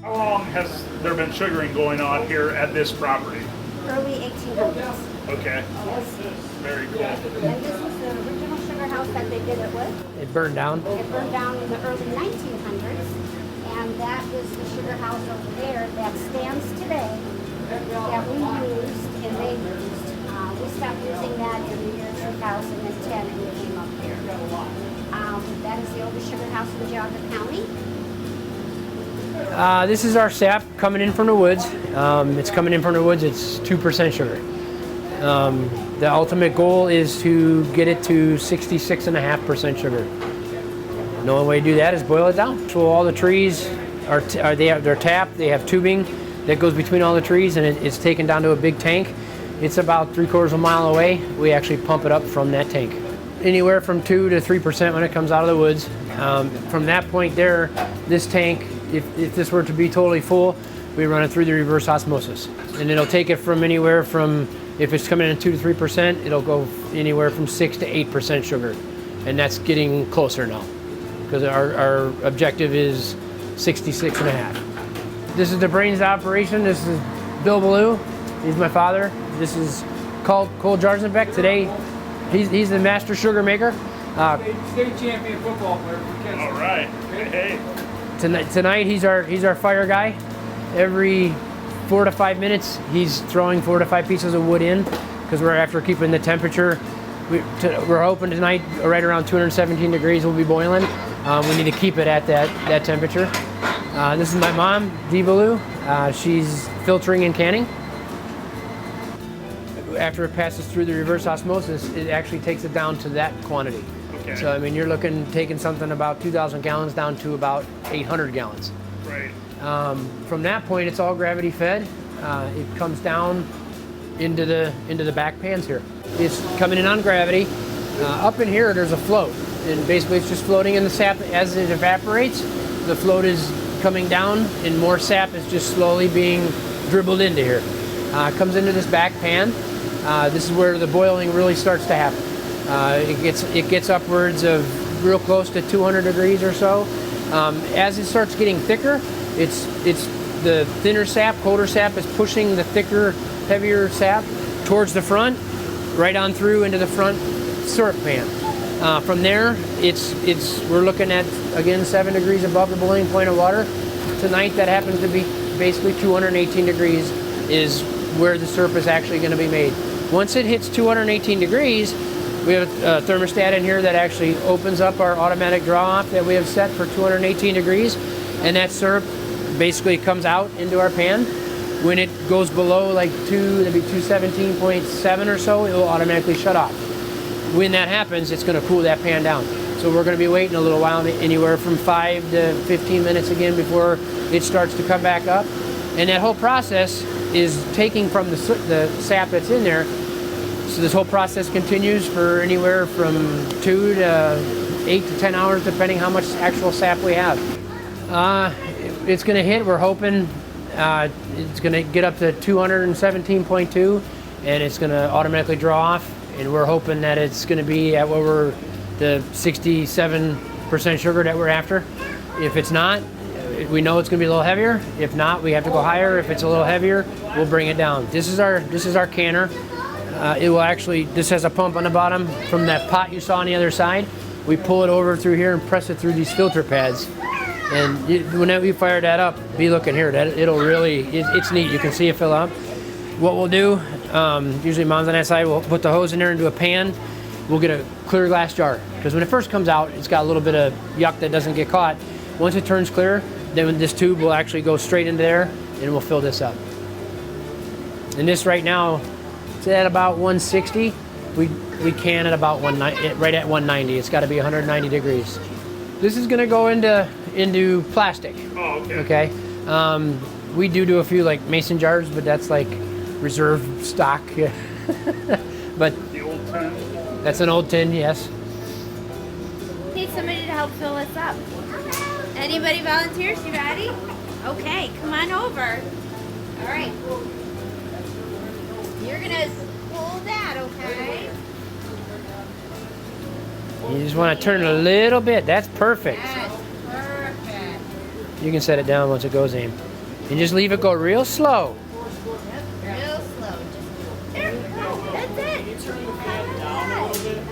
How long has there been sugaring going on here at this property? Early 1800s. Okay. Yes. Very cool. And this is the original sugar house that they did it with. It burned down? It burned down in the early 1900s. And that is the sugar house over there that stands today that we used and they used. We stopped using that in the year 2010 and we came up here. That is the oldest sugar house in Geauga County. This is our sap coming in from the woods. It's coming in from the woods. It's 2% sugar. The ultimate goal is to get it to 66.5% sugar. The only way to do that is boil it down. So all the trees they're tapped. They have tubing that goes between all the trees, and it's taken down to a big tank. It's about 3/4 of a mile away. We actually pump it up from that tank. Anywhere from 2 to 3% when it comes out of the woods. From that point there, this tank, if this were to be totally full, we run it through the reverse osmosis. And it'll take it from anywhere from, if it's coming in 2 to 3%, it'll go anywhere from 6 to 8% sugar. And that's getting closer now, because our objective is 66.5. This is the brains of operation. This is Belew. He's my father. This is Cole Jarzenbeck. Today, he's the master sugar maker. State champion football player for Kansas. All right. Hey. Tonight he's our fire guy. Every 4 to 5 minutes, he's throwing 4 to 5 pieces of wood in, because we're after keeping the temperature. We're hoping tonight right around 217 degrees we'll be boiling. We need to keep it at that temperature. This is my mom, Belew. She's filtering and canning. After it passes through the reverse osmosis, it actually takes it down to that quantity. Okay. So I mean, you're taking something about 2,000 gallons down to about 800 gallons. Right. From that point, it's all gravity fed. It comes down into the back pans here. It's coming in on gravity. Up in here, there's a float, and basically it's just floating in the sap as it evaporates. The float is coming down, and more sap is just slowly being dribbled into here. It comes into this back pan. This is where the boiling really starts to happen. It gets upwards of real close to 200 degrees or so. As it starts getting thicker, it's the thinner sap, colder sap is pushing the thicker, heavier sap towards the front, right on through into the front syrup pan. From there, we're looking at, again, 7 degrees above the boiling point of water. Tonight, that happens to be basically 218 degrees is where the syrup is actually going to be made. Once it hits 218 degrees, we have a thermostat in here that actually opens up our automatic draw-off that we have set for 218 degrees, and that syrup basically comes out into our pan. When it goes below like maybe 217.7 or so, it will automatically shut off. When that happens, it's going to cool that pan down. So we're going to be waiting a little while, anywhere from 5 to 15 minutes again before it starts to come back up. And that whole process is taking from the sap that's in there. So this whole process continues for anywhere from 2 to 8 to 10 hours, depending how much actual sap we have. It's going to hit, we're hoping, it's going to get up to 217.2, and it's going to automatically draw off. And we're hoping that it's going to be at the 67% sugar that we're after. If it's not, we know it's going to be a little heavier. If not, we have to go higher. If it's a little heavier, we'll bring it down. This is our canner. This has a pump on the bottom from that pot you saw on the other side. We pull it over through here and press it through these filter pads. And whenever you fire that up, be looking here. It's neat. You can see it fill up. What we'll do, usually mom's on that side, we'll put the hose in there into a pan. We'll get a clear glass jar, because when it first comes out, it's got a little bit of yuck that doesn't get caught. Once it turns clear, then this tube will actually go straight into there, and we'll fill this up. And this right now, it's at about 160. We can at about 190, right at 190. It's got to be 190 degrees. This is going to go into plastic. Oh, okay. Okay. We do a few like mason jars, but that's like reserve stock. But The old tin. That's an old tin, yes. Need somebody to help fill this up. Anybody volunteers? You ready? Okay, come on over. All right. You're gonna pull that, okay? You just want to turn it a little bit. That's perfect. That's perfect. You can set it down once it goes aim. And just leave it go real slow. Real slow. Just there. No, that's it. You turn the fan down a little bit.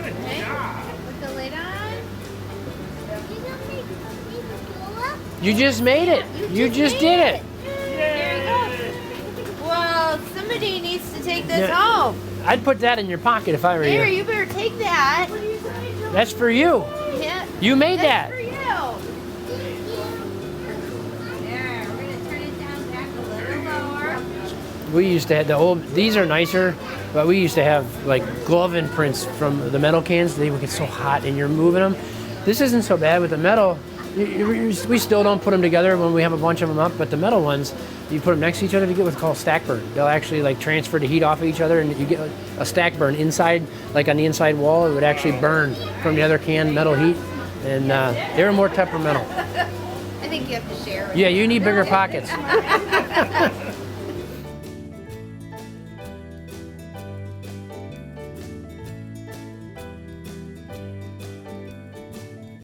Good Okay. job. Put the lid on. You just made it. You just did it. There you go. Well, somebody needs to take this Yeah. home. I'd put that in your pocket if I were There, you. you better take that. That's for you. Yeah. You made That's that. for you. There, we're gonna turn it down back a little lower. We used to have the old, these are nicer, but we used to have like glove imprints from the metal cans. They would get so hot and you're moving them. This isn't so bad with the metal. We still don't put them together when we have a bunch of them up, but the metal ones, you put them next to each other to get what's called stack burn. They'll actually like transfer the heat off of each other and you get a stack burn inside, like on the inside wall, it would actually burn from the other can metal heat. And they're more temperamental. I think you have to share it. Yeah, you need bigger pockets.